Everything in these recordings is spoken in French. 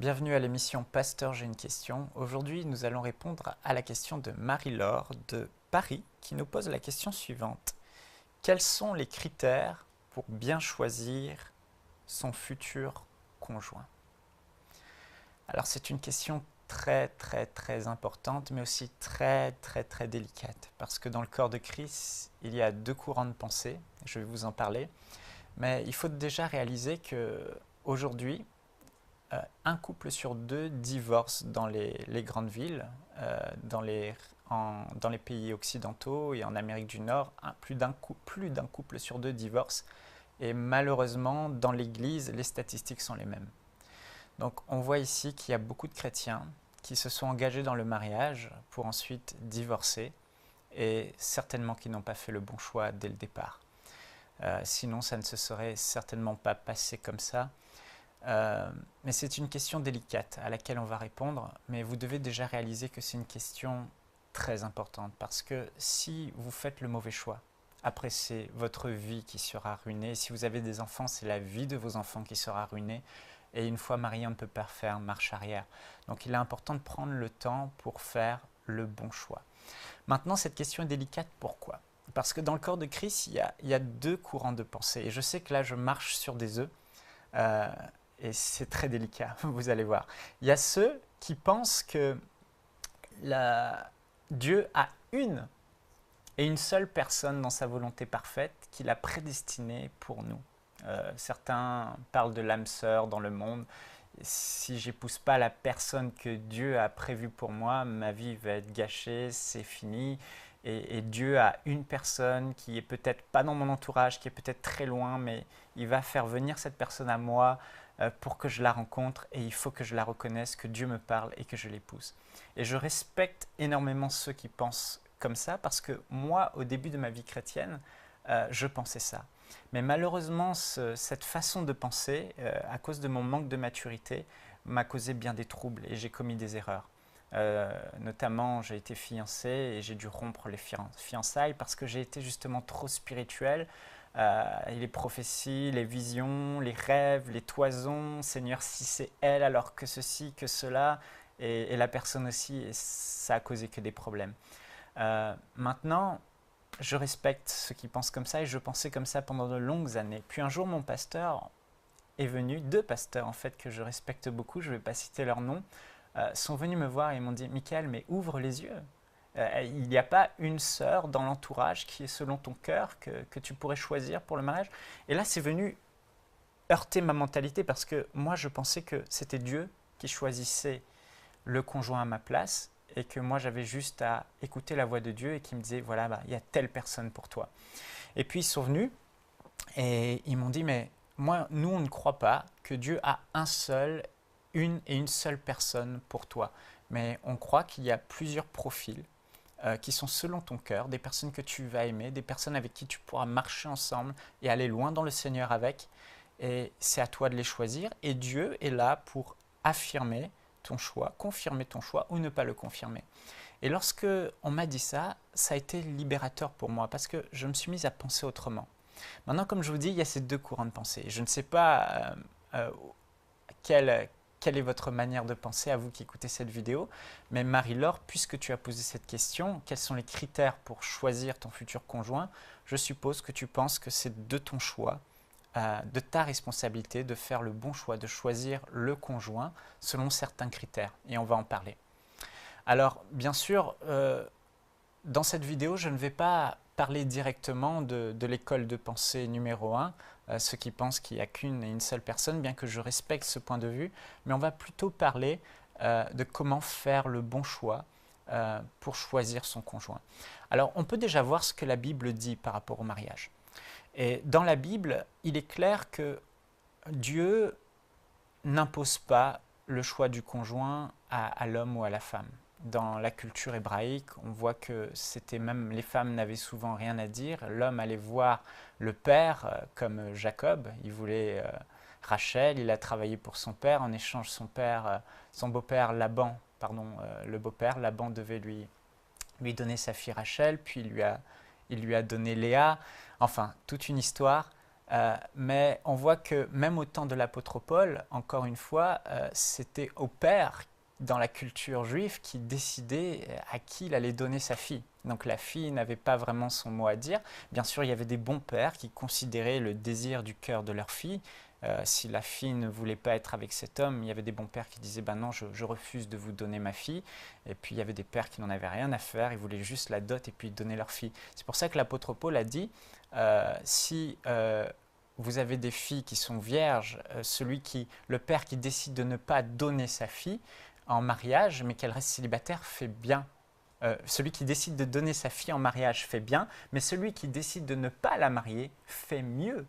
Bienvenue à l'émission Pasteur, j'ai une question. Aujourd'hui, nous allons répondre à la question de Marie-Laure de Paris qui nous pose la question suivante. Quels sont les critères pour bien choisir son futur conjoint? Alors, c'est une question très importante, mais aussi très délicate. Parce que dans le corps de Christ, il y a deux courants de pensée. Je vais vous en parler. Mais il faut déjà réaliser que aujourd'hui, un couple sur deux divorce dans les grandes villes, dans les pays occidentaux et en Amérique du Nord. Plus d'un couple sur deux divorce. Et malheureusement, dans l'Église, les statistiques sont les mêmes. Donc on voit ici qu'il y a beaucoup de chrétiens qui se sont engagés dans le mariage pour ensuite divorcer et certainement qui n'ont pas fait le bon choix dès le départ. Sinon, ça ne se serait certainement pas passé comme ça. Mais c'est une question délicate à laquelle on va répondre, mais vous devez déjà réaliser que c'est une question très importante parce que si vous faites le mauvais choix, après c'est votre vie qui sera ruinée. Si vous avez des enfants, c'est la vie de vos enfants qui sera ruinée. Et une fois marié, on ne peut pas faire marche arrière. Donc il est important de prendre le temps pour faire le bon choix. Maintenant, cette question est délicate. Pourquoi? Parce que dans le corps de Christ, il y a deux courants de pensée. Et je sais que là, je marche sur des œufs. Et c'est très délicat, vous allez voir. Il y a ceux qui pensent que Dieu a une et une seule personne dans sa volonté parfaite qu'il a prédestinée pour nous. Certains parlent de l'âme sœur dans le monde. Si j'épouse pas la personne que Dieu a prévue pour moi, ma vie va être gâchée, c'est fini. Et Dieu a une personne qui est peut-être pas dans mon entourage, qui est peut-être très loin, mais il va faire venir cette personne à moi pour que je la rencontre et il faut que je la reconnaisse, que Dieu me parle et que je l'épouse. Et je respecte énormément ceux qui pensent comme ça parce que moi, au début de ma vie chrétienne, je pensais ça. Mais malheureusement, cette façon de penser, à cause de mon manque de maturité, m'a causé bien des troubles et j'ai commis des erreurs. Notamment, j'ai été fiancé et j'ai dû rompre les fiançailles parce que j'ai été justement trop spirituel. Les prophéties, les visions, les rêves, les toisons, Seigneur, si c'est elle, alors que ceci, que cela, et la personne aussi, et ça a causé que des problèmes. Maintenant, je respecte ceux qui pensent comme ça et je pensais comme ça pendant de longues années. Puis un jour, mon pasteur est venu, deux pasteurs en fait que je respecte beaucoup, je ne vais pas citer leur nom, sont venus me voir et m'ont dit « Michael, mais ouvre les yeux. Il n'y a pas une sœur dans l'entourage qui est selon ton cœur que tu pourrais choisir pour le mariage ?» Et là, c'est venu heurter ma mentalité parce que moi, je pensais que c'était Dieu qui choisissait le conjoint à ma place et que moi, j'avais juste à écouter la voix de Dieu et qui me disait « Voilà, il y a telle personne pour toi. » Et puis, ils sont venus et ils m'ont dit « Mais moi, nous, on ne croit pas que Dieu a une seule personne pour toi. Mais on croit qu'il y a plusieurs profils qui sont selon ton cœur, des personnes que tu vas aimer, des personnes avec qui tu pourras marcher ensemble et aller loin dans le Seigneur avec. Et c'est à toi de les choisir. Et Dieu est là pour affirmer ton choix, confirmer ton choix ou ne pas le confirmer. Et lorsque on m'a dit ça, ça a été libérateur pour moi parce que je me suis mis à penser autrement. Maintenant, comme je vous dis, il y a ces deux courants de pensée. Je ne sais pas quelle est votre manière de penser à vous qui écoutez cette vidéo. Mais Marie-Laure, puisque tu as posé cette question, quels sont les critères pour choisir ton futur conjoint? Je suppose que tu penses que c'est de ton choix, de ta responsabilité de faire le bon choix, de choisir le conjoint selon certains critères. Et on va en parler. Alors, bien sûr, dans cette vidéo, je ne vais pas parler directement de l'école de pensée numéro 1, ceux qui pensent qu'il n'y a qu'une et une seule personne, bien que je respecte ce point de vue, mais on va plutôt parler de comment faire le bon choix pour choisir son conjoint. Alors, on peut déjà voir ce que la Bible dit par rapport au mariage. Et dans la Bible, il est clair que Dieu n'impose pas le choix du conjoint à l'homme ou à la femme. Dans la culture hébraïque, on voit que c'était même les femmes n'avaient souvent rien à dire. L'homme allait voir le père, comme Jacob, il voulait Rachel, il a travaillé pour son père. En échange, son beau-père Laban, le beau-père Laban devait lui donner sa fille Rachel, puis il lui a donné Léa. Enfin, toute une histoire. Mais on voit que même au temps de l'apôtre Paul, encore une fois, c'était au père dans la culture juive qui décidait à qui il allait donner sa fille. Donc la fille n'avait pas vraiment son mot à dire. Bien sûr, il y avait des bons pères qui considéraient le désir du cœur de leur fille. Si la fille ne voulait pas être avec cet homme, il y avait des bons pères qui disaient ben non, je refuse de vous donner ma fille. Et puis il y avait des pères qui n'en avaient rien à faire, ils voulaient juste la dot et puis donner leur fille. C'est pour ça que l'apôtre Paul a dit si vous avez des filles qui sont vierges, le père qui décide de ne pas donner sa fille en mariage, mais qu'elle reste célibataire, fait bien. Celui qui décide de donner sa fille en mariage fait bien, mais celui qui décide de ne pas la marier fait mieux,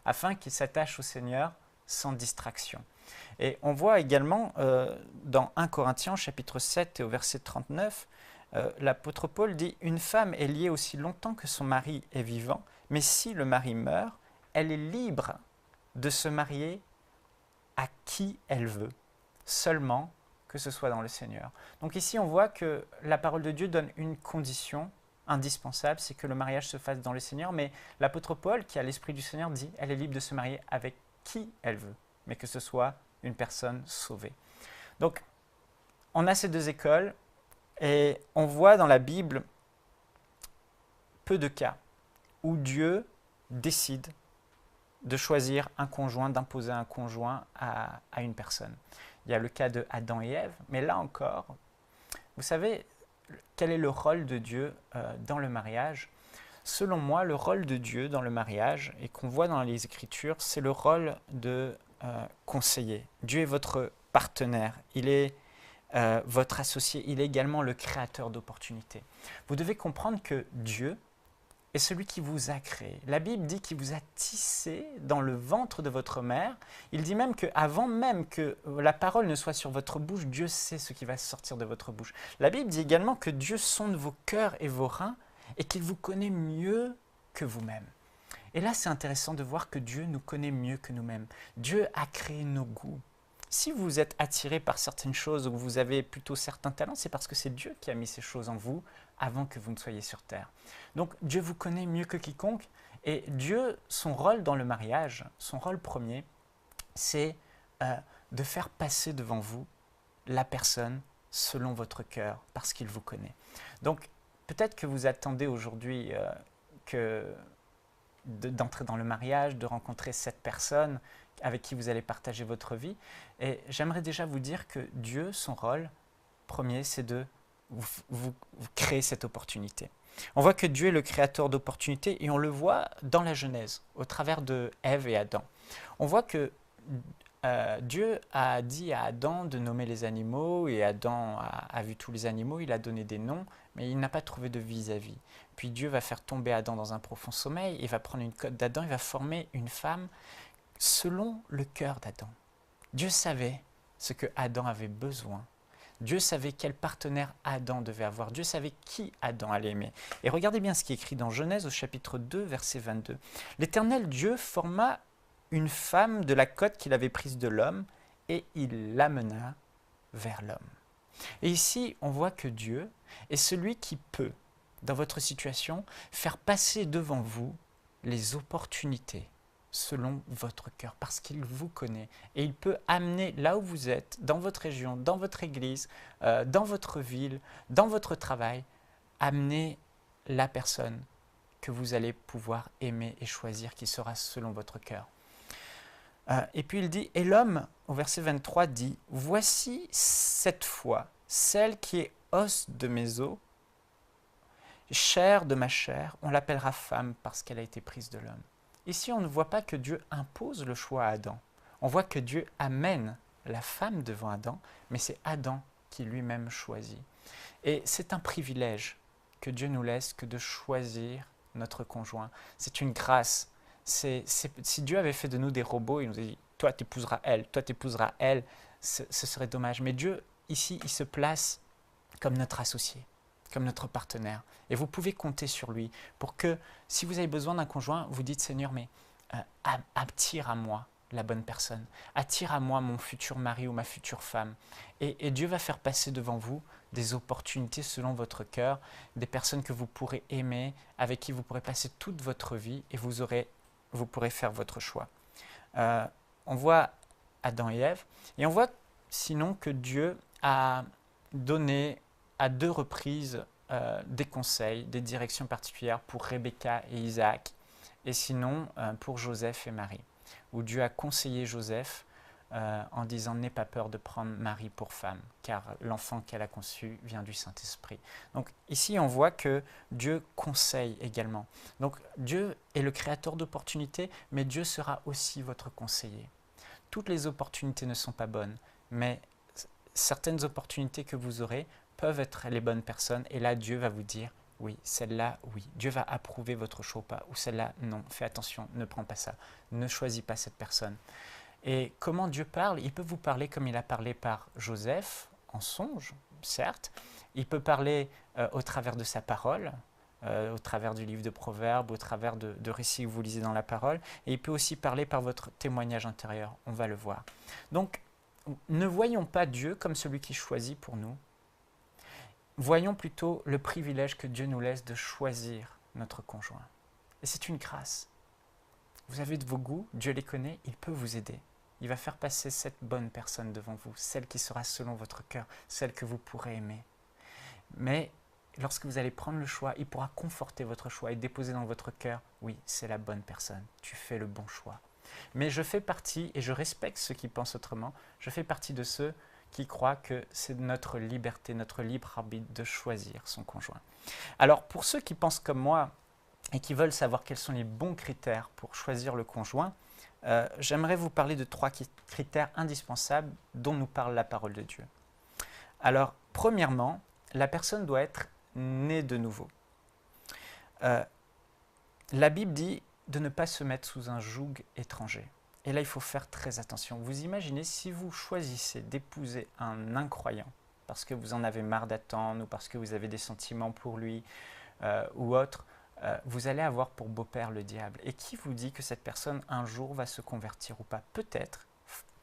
afin qu'il s'attache au Seigneur sans distraction. Et on voit également dans 1 Corinthiens chapitre 7 et au verset 39, l'apôtre Paul dit « Une femme est liée aussi longtemps que son mari est vivant, mais si le mari meurt, elle est libre de se marier à qui elle veut, seulement que ce soit dans le Seigneur. » Donc ici, on voit que la parole de Dieu donne une condition indispensable, c'est que le mariage se fasse dans le Seigneur, mais l'apôtre Paul, qui a l'Esprit du Seigneur, dit elle est libre de se marier avec qui elle veut, mais que ce soit une personne sauvée. Donc, on a ces deux écoles, et on voit dans la Bible peu de cas où Dieu décide de choisir un conjoint, d'imposer un conjoint à une personne. Il y a le cas de Adam et Ève, mais là encore, vous savez, quel est le rôle de Dieu dans le mariage? Selon moi, le rôle de Dieu dans le mariage, et qu'on voit dans les Écritures, c'est le rôle de conseiller. Dieu est votre partenaire, il est votre associé, il est également le créateur d'opportunités. Vous devez comprendre que Dieu est celui qui vous a créé. La Bible dit qu'il vous a tissé dans le ventre de votre mère. Il dit même qu'avant même que la parole ne soit sur votre bouche, Dieu sait ce qui va sortir de votre bouche. La Bible dit également que Dieu sonde vos cœurs et vos reins et qu'il vous connaît mieux que vous-même. Et là, c'est intéressant de voir que Dieu nous connaît mieux que nous-mêmes. Dieu a créé nos goûts. Si vous êtes attiré par certaines choses ou vous avez plutôt certains talents, c'est parce que c'est Dieu qui a mis ces choses en vous avant que vous ne soyez sur terre. Donc Dieu vous connaît mieux que quiconque et Dieu, son rôle dans le mariage, son rôle premier, c'est de faire passer devant vous la personne selon votre cœur parce qu'il vous connaît. Donc peut-être que vous attendez aujourd'hui d'entrer dans le mariage, de rencontrer cette personne avec qui vous allez partager votre vie. Et j'aimerais déjà vous dire que Dieu, son rôle premier, c'est de vous créer cette opportunité. On voit que Dieu est le créateur d'opportunités et on le voit dans la Genèse, au travers de Ève et Adam. On voit que Dieu a dit à Adam de nommer les animaux et Adam a vu tous les animaux, il a donné des noms, mais il n'a pas trouvé de vis-à-vis. Puis Dieu va faire tomber Adam dans un profond sommeil, il va prendre une côte d'Adam, il va former une femme selon le cœur d'Adam. Dieu savait ce que Adam avait besoin. Dieu savait quel partenaire Adam devait avoir. Dieu savait qui Adam allait aimer. Et regardez bien ce qui est écrit dans Genèse au chapitre 2, verset 22. L'Éternel Dieu forma une femme de la côte qu'il avait prise de l'homme et il l'amena vers l'homme. Et ici, on voit que Dieu est celui qui peut, dans votre situation, faire passer devant vous les opportunités selon votre cœur, parce qu'il vous connaît. Et il peut amener là où vous êtes, dans votre région, dans votre église, dans votre ville, dans votre travail, amener la personne que vous allez pouvoir aimer et choisir, qui sera selon votre cœur. Et puis il dit, et l'homme, au verset 23, dit, « Voici cette fois celle qui est os de mes os, chair de ma chair, on l'appellera femme parce qu'elle a été prise de l'homme. » Ici, on ne voit pas que Dieu impose le choix à Adam. On voit que Dieu amène la femme devant Adam, mais c'est Adam qui lui-même choisit. Et c'est un privilège que Dieu nous laisse que de choisir notre conjoint. C'est une grâce. Si Dieu avait fait de nous des robots, il nous a dit « toi, t'épouseras elle, ce serait dommage. » Mais Dieu, ici, il se place comme notre associé, comme notre partenaire. Et vous pouvez compter sur lui pour que, si vous avez besoin d'un conjoint, vous dites « Seigneur, mais attire à moi la bonne personne. Attire à moi mon futur mari ou ma future femme. » Et Dieu va faire passer devant vous des opportunités selon votre cœur, des personnes que vous pourrez aimer, avec qui vous pourrez passer toute votre vie et vous aurez vous pourrez faire votre choix. On voit Adam et Ève, et on voit sinon que Dieu a donné à 2 reprises des conseils, des directions particulières pour Rebecca et Isaac, et sinon pour Joseph et Marie, où Dieu a conseillé Joseph en disant « N'aie pas peur de prendre Marie pour femme, car l'enfant qu'elle a conçu vient du Saint-Esprit. » Donc ici, on voit que Dieu conseille également. Donc Dieu est le créateur d'opportunités, mais Dieu sera aussi votre conseiller. Toutes les opportunités ne sont pas bonnes, mais certaines opportunités que vous aurez peuvent être les bonnes personnes, et là, Dieu va vous dire « Oui, celle-là, oui. » Dieu va approuver votre choix ou pas, ou celle-là, non, fais attention, ne prends pas ça, ne choisis pas cette personne. Et comment Dieu parle? Il peut vous parler comme il a parlé par Joseph, en songe, certes. Il peut parler au travers de sa parole, au travers du livre de Proverbes, au travers de récits que vous lisez dans la parole. Et il peut aussi parler par votre témoignage intérieur, on va le voir. Donc, ne voyons pas Dieu comme celui qui choisit pour nous. Voyons plutôt le privilège que Dieu nous laisse de choisir notre conjoint. Et c'est une grâce. Vous avez de vos goûts, Dieu les connaît, il peut vous aider. Il va faire passer cette bonne personne devant vous, celle qui sera selon votre cœur, celle que vous pourrez aimer. Mais lorsque vous allez prendre le choix, il pourra conforter votre choix et déposer dans votre cœur, oui, c'est la bonne personne, tu fais le bon choix. Mais je fais partie, et je respecte ceux qui pensent autrement, je fais partie de ceux qui croient que c'est notre liberté, notre libre arbitre de choisir son conjoint. Alors pour ceux qui pensent comme moi et qui veulent savoir quels sont les bons critères pour choisir le conjoint, j'aimerais vous parler de 3 critères indispensables dont nous parle la parole de Dieu. Alors, premièrement, la personne doit être née de nouveau. La Bible dit de ne pas se mettre sous un joug étranger. Et là, il faut faire très attention. Vous imaginez si vous choisissez d'épouser un incroyant parce que vous en avez marre d'attendre ou parce que vous avez des sentiments pour lui ou autre, vous allez avoir pour beau-père le diable. Et qui vous dit que cette personne un jour va se convertir ou pas? Peut-être,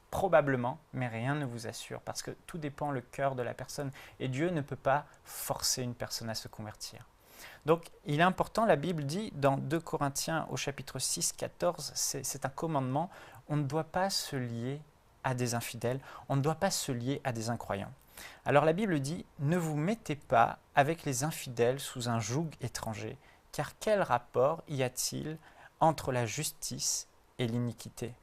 probablement, mais rien ne vous assure parce que tout dépend le cœur de la personne et Dieu ne peut pas forcer une personne à se convertir. Donc il est important, la Bible dit dans 2 Corinthiens au chapitre 6, 14, c'est un commandement, on ne doit pas se lier à des infidèles, on ne doit pas se lier à des incroyants. Alors la Bible dit, ne vous mettez pas avec les infidèles sous un joug étranger, car quel rapport y a-t-il entre la justice et l'iniquité?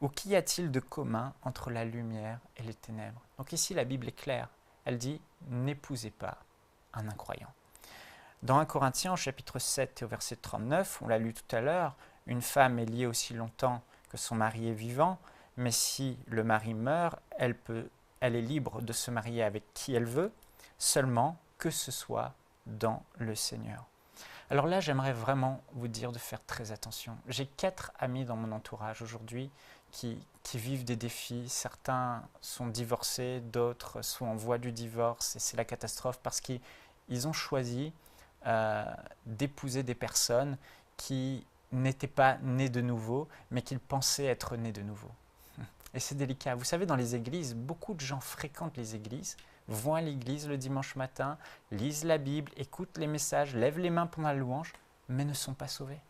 Ou qu'y a-t-il de commun entre la lumière et les ténèbres? Donc ici, la Bible est claire. Elle dit, n'épousez pas un incroyant. Dans 1 Corinthiens, au chapitre 7 et au verset 39, on l'a lu tout à l'heure, une femme est liée aussi longtemps que son mari est vivant, mais si le mari meurt, elle est libre de se marier avec qui elle veut, seulement que ce soit dans le Seigneur. Alors là, j'aimerais vraiment vous dire de faire très attention. J'ai 4 amis dans mon entourage aujourd'hui qui vivent des défis. Certains sont divorcés, d'autres sont en voie du divorce et c'est la catastrophe parce qu'ils ont choisi d'épouser des personnes qui n'étaient pas nées de nouveau, mais qu'ils pensaient être nées de nouveau. Et c'est délicat. Vous savez, dans les églises, beaucoup de gens fréquentent les églises, vont à l'église le dimanche matin, lisent la Bible, écoutent les messages, lèvent les mains pendant la louange, mais ne sont pas sauvés.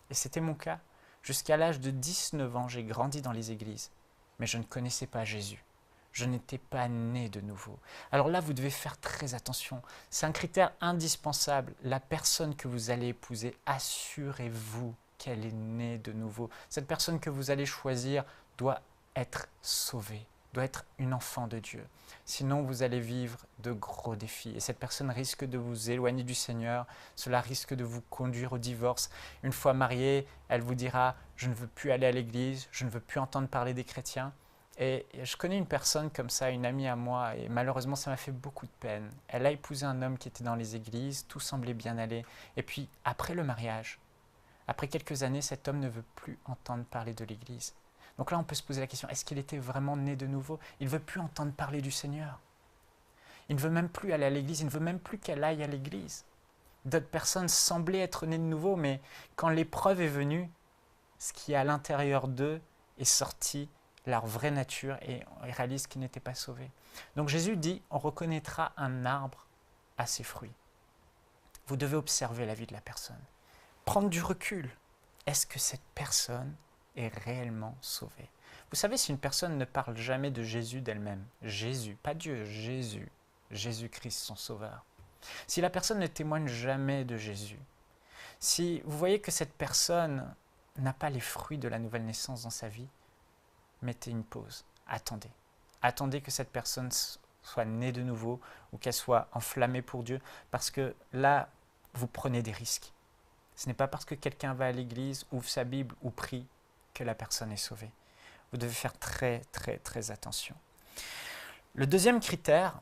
Et c'était mon cas. Jusqu'à l'âge de 19 ans, j'ai grandi dans les églises, mais je ne connaissais pas Jésus. Je n'étais pas né de nouveau. Alors là, vous devez faire très attention. C'est un critère indispensable. La personne que vous allez épouser, assurez-vous qu'elle est née de nouveau. Cette personne que vous allez choisir doit être sauvée, doit être une enfant de Dieu. Sinon, vous allez vivre de gros défis. Et cette personne risque de vous éloigner du Seigneur. Cela risque de vous conduire au divorce. Une fois mariée, elle vous dira « Je ne veux plus aller à l'église, je ne veux plus entendre parler des chrétiens ». Et je connais une personne comme ça, une amie à moi, et malheureusement ça m'a fait beaucoup de peine. Elle a épousé un homme qui était dans les églises, tout semblait bien aller. Et puis après le mariage, après quelques années, cet homme ne veut plus entendre parler de l'église. Donc là on peut se poser la question, est-ce qu'il était vraiment né de nouveau? Il ne veut plus entendre parler du Seigneur. Il ne veut même plus aller à l'église, il ne veut même plus qu'elle aille à l'église. D'autres personnes semblaient être nées de nouveau, mais quand l'épreuve est venue, ce qui est à l'intérieur d'eux est sorti, leur vraie nature, et ils réalisent qu'ils n'étaient pas sauvés. Donc Jésus dit, on reconnaîtra un arbre à ses fruits. Vous devez observer la vie de la personne, prendre du recul, est-ce que cette personne est réellement sauvée? Vous savez, si une personne ne parle jamais de Jésus d'elle-même, Jésus, pas Dieu, Jésus, Jésus-Christ son sauveur, si la personne ne témoigne jamais de Jésus, si vous voyez que cette personne n'a pas les fruits de la nouvelle naissance dans sa vie, mettez une pause, attendez. Attendez que cette personne soit née de nouveau ou qu'elle soit enflammée pour Dieu, parce que là, vous prenez des risques. Ce n'est pas parce que quelqu'un va à l'église, ouvre sa Bible ou prie que la personne est sauvée. Vous devez faire très, très, très attention. Le deuxième critère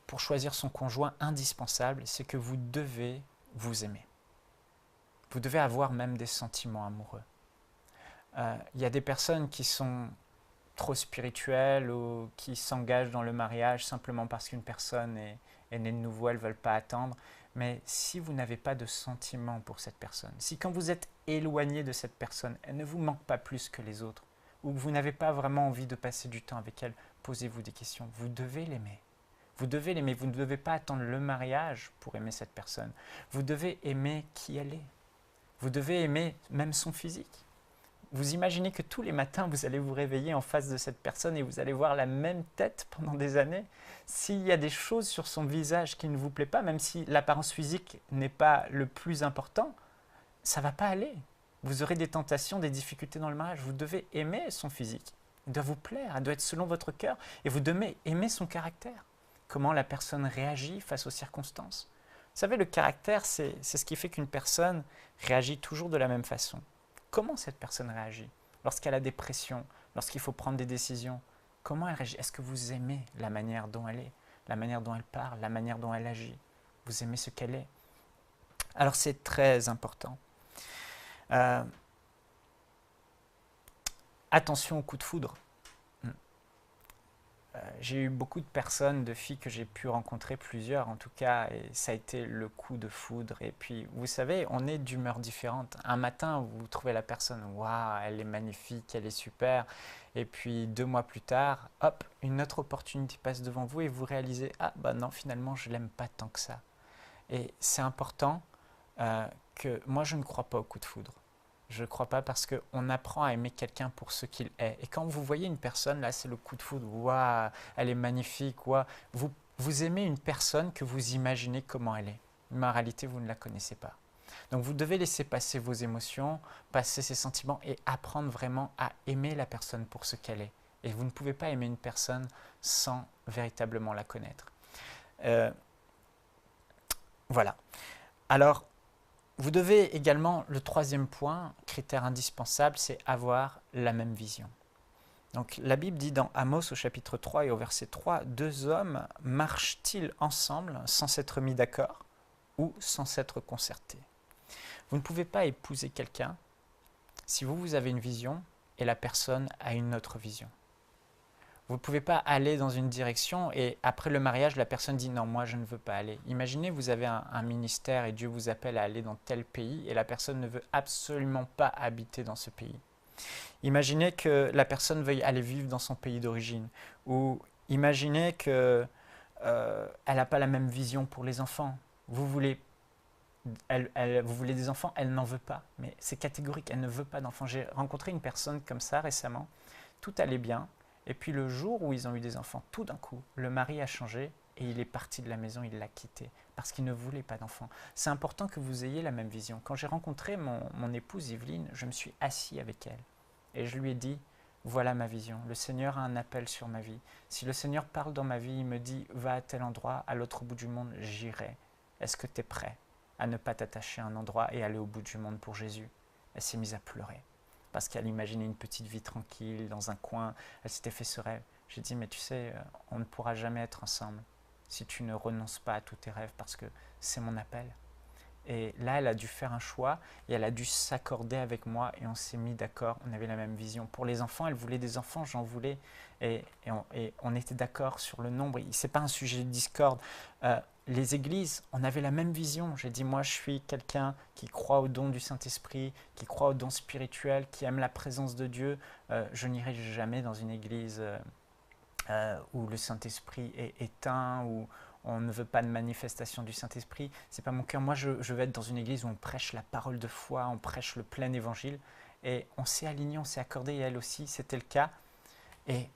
pour choisir son conjoint indispensable, c'est que vous devez vous aimer. Vous devez avoir même des sentiments amoureux. Il y a des personnes qui sont trop spirituelles ou qui s'engagent dans le mariage simplement parce qu'une personne est née de nouveau, elles ne veulent pas attendre. Mais si vous n'avez pas de sentiments pour cette personne, si quand vous êtes éloigné de cette personne, elle ne vous manque pas plus que les autres, ou que vous n'avez pas vraiment envie de passer du temps avec elle, posez-vous des questions. Vous devez l'aimer. Vous devez l'aimer. Vous ne devez pas attendre le mariage pour aimer cette personne. Vous devez aimer qui elle est. Vous devez aimer même son physique. Vous imaginez que tous les matins, vous allez vous réveiller en face de cette personne et vous allez voir la même tête pendant des années. S'il y a des choses sur son visage qui ne vous plaît pas, même si l'apparence physique n'est pas le plus important, ça ne va pas aller. Vous aurez des tentations, des difficultés dans le mariage. Vous devez aimer son physique. Il doit vous plaire, elle doit être selon votre cœur. Et vous devez aimer son caractère. Comment la personne réagit face aux circonstances. Vous savez, le caractère, c'est ce qui fait qu'une personne réagit toujours de la même façon. Comment cette personne réagit lorsqu'elle a des pressions, lorsqu'il faut prendre des décisions? Comment elle réagit? Est-ce que vous aimez la manière dont elle est, la manière dont elle parle, la manière dont elle agit? Vous aimez ce qu'elle est? Alors c'est très important. Attention au coup de foudre. J'ai eu beaucoup de personnes, de filles que j'ai pu rencontrer, plusieurs en tout cas, et ça a été le coup de foudre. Et puis, vous savez, on est d'humeur différente. Un matin, vous trouvez la personne, waouh, elle est magnifique, elle est super. Et puis, 2 mois plus tard, hop, une autre opportunité passe devant vous et vous réalisez, ah bah non, finalement, je l'aime pas tant que ça. Et c'est important que moi, je ne crois pas au coup de foudre. Je ne crois pas parce qu'on apprend à aimer quelqu'un pour ce qu'il est. Et quand vous voyez une personne, là, c'est le coup de foudre, waouh, elle est magnifique, waouh. Vous aimez une personne que vous imaginez comment elle est. Mais en réalité, vous ne la connaissez pas. Donc vous devez laisser passer vos émotions, passer ses sentiments et apprendre vraiment à aimer la personne pour ce qu'elle est. Et vous ne pouvez pas aimer une personne sans véritablement la connaître. Voilà. Alors, vous devez également, le troisième point, critère indispensable, c'est avoir la même vision. Donc la Bible dit dans Amos au chapitre 3 et au verset 3, « 2 hommes marchent-ils ensemble sans s'être mis d'accord ou sans s'être concertés ?» Vous ne pouvez pas épouser quelqu'un si vous avez une vision et la personne a une autre vision. Vous ne pouvez pas aller dans une direction et après le mariage, la personne dit « non, moi je ne veux pas aller ». Imaginez, vous avez un ministère et Dieu vous appelle à aller dans tel pays et la personne ne veut absolument pas habiter dans ce pays. Imaginez que la personne veuille aller vivre dans son pays d'origine ou imaginez qu'elle n'a pas la même vision pour les enfants. Vous voulez des enfants, elle n'en veut pas, mais c'est catégorique, elle ne veut pas d'enfants. J'ai rencontré une personne comme ça récemment, tout allait bien. Et puis le jour où ils ont eu des enfants, tout d'un coup, le mari a changé et il est parti de la maison, il l'a quitté parce qu'il ne voulait pas d'enfants. C'est important que vous ayez la même vision. Quand j'ai rencontré mon épouse Yveline, je me suis assis avec elle et je lui ai dit, voilà ma vision, le Seigneur a un appel sur ma vie. Si le Seigneur parle dans ma vie, il me dit, va à tel endroit, à l'autre bout du monde, j'irai. Est-ce que tu es prêt à ne pas t'attacher à un endroit et aller au bout du monde pour Jésus? Elle s'est mise à pleurer. Parce qu'elle imaginait une petite vie tranquille, dans un coin, elle s'était fait ce rêve. J'ai dit, mais tu sais, on ne pourra jamais être ensemble si tu ne renonces pas à tous tes rêves, parce que c'est mon appel. Et là, elle a dû faire un choix, et elle a dû s'accorder avec moi, et on s'est mis d'accord, on avait la même vision. Pour les enfants, elle voulait des enfants, j'en voulais, et on était d'accord sur le nombre. Ce n'est pas un sujet de discorde. Les églises, on avait la même vision. J'ai dit, moi, je suis quelqu'un qui croit au don du Saint-Esprit, qui croit au don spirituel, qui aime la présence de Dieu. Je n'irai jamais dans une église où le Saint-Esprit est éteint, où on ne veut pas de manifestation du Saint-Esprit. C'est pas mon cœur. Moi, je veux être dans une église où on prêche la parole de foi, on prêche le plein évangile. Et on s'est aligné, on s'est accordé, et elle aussi, c'était le cas. Et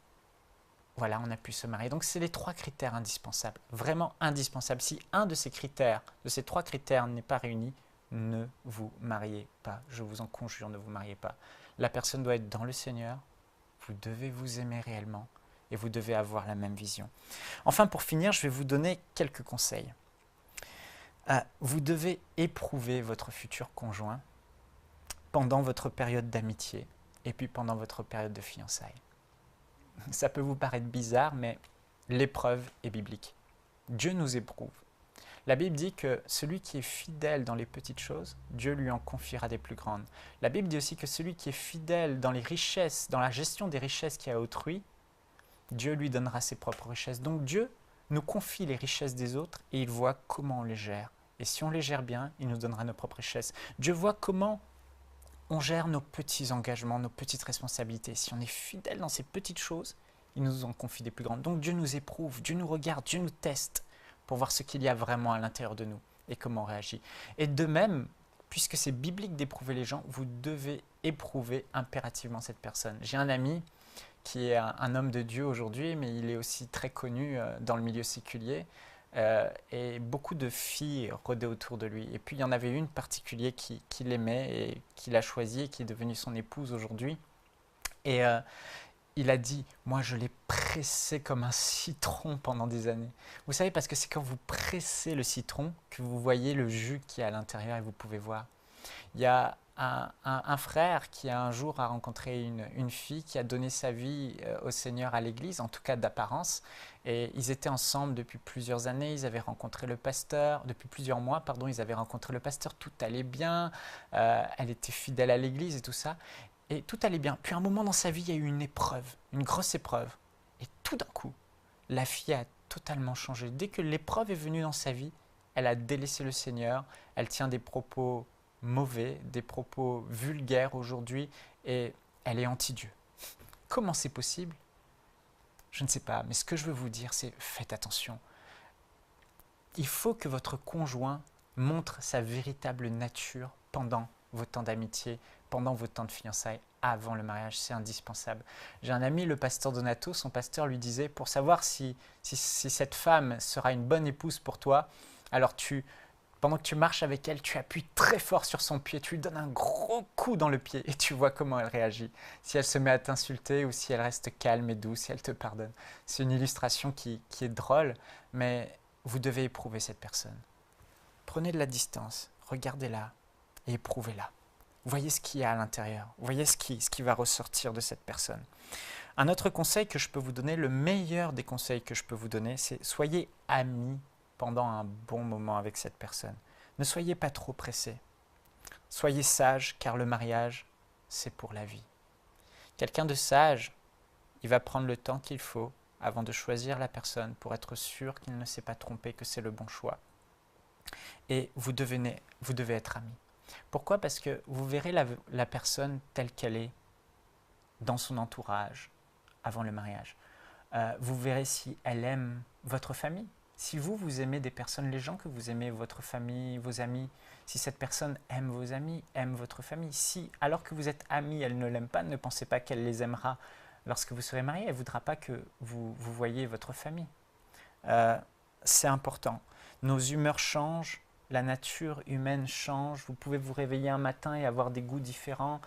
voilà, on a pu se marier. Donc, c'est les 3 critères indispensables, vraiment indispensables. Si un de ces critères, de ces 3 critères n'est pas réuni, ne vous mariez pas. Je vous en conjure, ne vous mariez pas. La personne doit être dans le Seigneur, vous devez vous aimer réellement et vous devez avoir la même vision. Enfin, pour finir, je vais vous donner quelques conseils. Vous devez éprouver votre futur conjoint pendant votre période d'amitié et puis pendant votre période de fiançailles. Ça peut vous paraître bizarre, mais l'épreuve est biblique. Dieu nous éprouve. La Bible dit que celui qui est fidèle dans les petites choses, Dieu lui en confiera des plus grandes. La Bible dit aussi que celui qui est fidèle dans les richesses, dans la gestion des richesses qu'il y a à autrui, Dieu lui donnera ses propres richesses. Donc Dieu nous confie les richesses des autres et il voit comment on les gère. Et si on les gère bien, il nous donnera nos propres richesses. Dieu voit comment on gère nos petits engagements, nos petites responsabilités. Si on est fidèle dans ces petites choses, il nous en confie des plus grandes. Donc Dieu nous éprouve, Dieu nous regarde, Dieu nous teste pour voir ce qu'il y a vraiment à l'intérieur de nous et comment on réagit. Et de même, puisque c'est biblique d'éprouver les gens, vous devez éprouver impérativement cette personne. J'ai un ami qui est un homme de Dieu aujourd'hui, mais il est aussi très connu dans le milieu séculier. Et beaucoup de filles rôdaient autour de lui. Et puis il y en avait une particulière qui l'aimait et qui l'a choisie et qui est devenue son épouse aujourd'hui. Et il a dit, moi je l'ai pressé comme un citron pendant des années. Vous savez, parce que c'est quand vous pressez le citron que vous voyez le jus qui est à l'intérieur et vous pouvez voir. Il y a un frère qui un jour a rencontré une fille qui a donné sa vie au Seigneur à l'église, en tout cas d'apparence. Et ils étaient ensemble depuis plusieurs années, ils avaient rencontré le pasteur, depuis plusieurs mois, pardon, ils avaient rencontré le pasteur, tout allait bien, elle était fidèle à l'église et tout ça. Et tout allait bien. Puis à un moment dans sa vie, il y a eu une épreuve, une grosse épreuve. Et tout d'un coup, la fille a totalement changé. Dès que l'épreuve est venue dans sa vie, elle a délaissé le Seigneur, elle tient des propos mauvais, des propos vulgaires aujourd'hui, et elle est anti-Dieu. Comment c'est possible? Je ne sais pas, mais ce que je veux vous dire, c'est faites attention. Il faut que votre conjoint montre sa véritable nature pendant vos temps d'amitié, pendant vos temps de fiançailles, avant le mariage, c'est indispensable. J'ai un ami, le pasteur Donato, son pasteur lui disait, pour savoir si cette femme sera une bonne épouse pour toi, alors pendant que tu marches avec elle, tu appuies très fort sur son pied, tu lui donnes un gros coup dans le pied et tu vois comment elle réagit. Si elle se met à t'insulter ou si elle reste calme et douce, si elle te pardonne. C'est une illustration qui est drôle, mais vous devez éprouver cette personne. Prenez de la distance, regardez-la et éprouvez-la. Voyez ce qu'il y a à l'intérieur, voyez ce qui va ressortir de cette personne. Un autre conseil que je peux vous donner, le meilleur des conseils que je peux vous donner, c'est soyez amis pendant un bon moment avec cette personne. Ne soyez pas trop pressés. Soyez sages, car le mariage, c'est pour la vie. Quelqu'un de sage, il va prendre le temps qu'il faut avant de choisir la personne pour être sûr qu'il ne s'est pas trompé, que c'est le bon choix. Et vous devez être amis. Pourquoi? Parce que vous verrez la personne telle qu'elle est dans son entourage avant le mariage. Vous verrez si elle aime votre famille. Si vous aimez des personnes, les gens que vous aimez, votre famille, vos amis, si cette personne aime vos amis, aime votre famille, si alors que vous êtes amis, elle ne l'aime pas, ne pensez pas qu'elle les aimera lorsque vous serez mariés, elle ne voudra pas que vous voyiez votre famille. C'est important. Nos humeurs changent, la nature humaine change, vous pouvez vous réveiller un matin et avoir des goûts différents.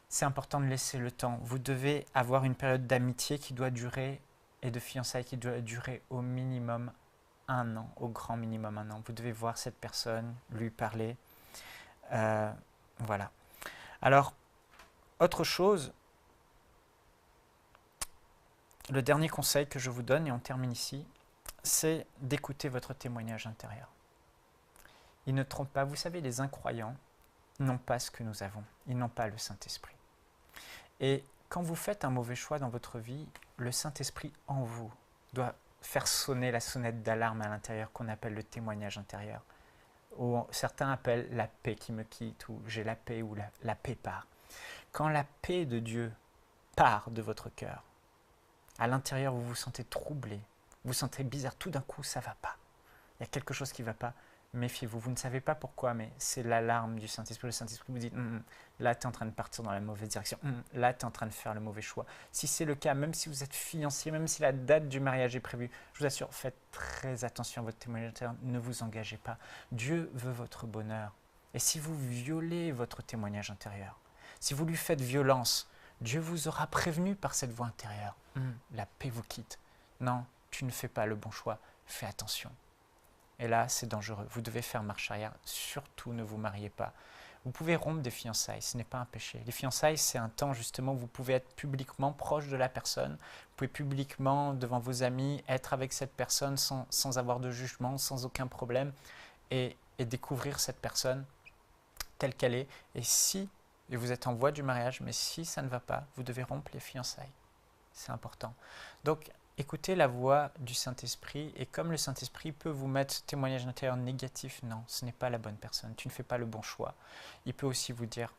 C'est important de laisser le temps. Vous devez avoir une période d'amitié qui doit durer et de fiançailles qui doit durer au minimum 1 an, au grand minimum 1 an. Vous devez voir cette personne, lui parler. Voilà. Alors, autre chose, le dernier conseil que je vous donne, et on termine ici, c'est d'écouter votre témoignage intérieur. Il ne trompe pas. Vous savez, les incroyants n'ont pas ce que nous avons. Ils n'ont pas le Saint-Esprit. Et quand vous faites un mauvais choix dans votre vie, le Saint-Esprit en vous doit faire sonner la sonnette d'alarme à l'intérieur qu'on appelle le témoignage intérieur. Ou certains appellent la paix qui me quitte, ou j'ai la paix, ou la paix part. Quand la paix de Dieu part de votre cœur, à l'intérieur vous vous sentez troublé, vous sentez bizarre, tout d'un coup, ça ne va pas. Il y a quelque chose qui ne va pas. Méfiez-vous, vous ne savez pas pourquoi, mais c'est l'alarme du Saint-Esprit. Le Saint-Esprit vous dit, là, tu es en train de partir dans la mauvaise direction, là, tu es en train de faire le mauvais choix. Si c'est le cas, même si vous êtes fiancé, même si la date du mariage est prévue, je vous assure, faites très attention à votre témoignage intérieur, ne vous engagez pas. Dieu veut votre bonheur. Et si vous violez votre témoignage intérieur, si vous lui faites violence, Dieu vous aura prévenu par cette voix intérieure. La paix vous quitte. Non, tu ne fais pas le bon choix, fais attention. Et là, c'est dangereux. Vous devez faire marche arrière. Surtout, ne vous mariez pas. Vous pouvez rompre des fiançailles, ce n'est pas un péché. Les fiançailles, c'est un temps justement où vous pouvez être publiquement proche de la personne. Vous pouvez publiquement, devant vos amis, être avec cette personne sans avoir de jugement, sans aucun problème, et découvrir cette personne telle qu'elle est. Et vous êtes en voie du mariage, mais si ça ne va pas, vous devez rompre les fiançailles. C'est important. Donc, écoutez la voix du Saint-Esprit, et comme le Saint-Esprit peut vous mettre témoignage intérieur négatif, non, ce n'est pas la bonne personne, tu ne fais pas le bon choix. Il peut aussi vous dire,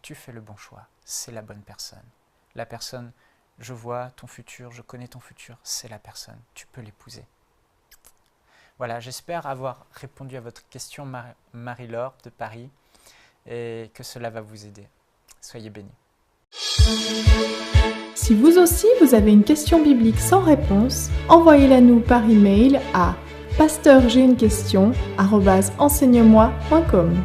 tu fais le bon choix, c'est la bonne personne. La personne, je vois ton futur, je connais ton futur, c'est la personne, tu peux l'épouser. Voilà, j'espère avoir répondu à votre question, Marie-Laure de Paris, et que cela va vous aider. Soyez bénis. Si vous aussi vous avez une question biblique sans réponse, envoyez-la nous par email à pasteurj'ainequestion@enseigne-moi.com.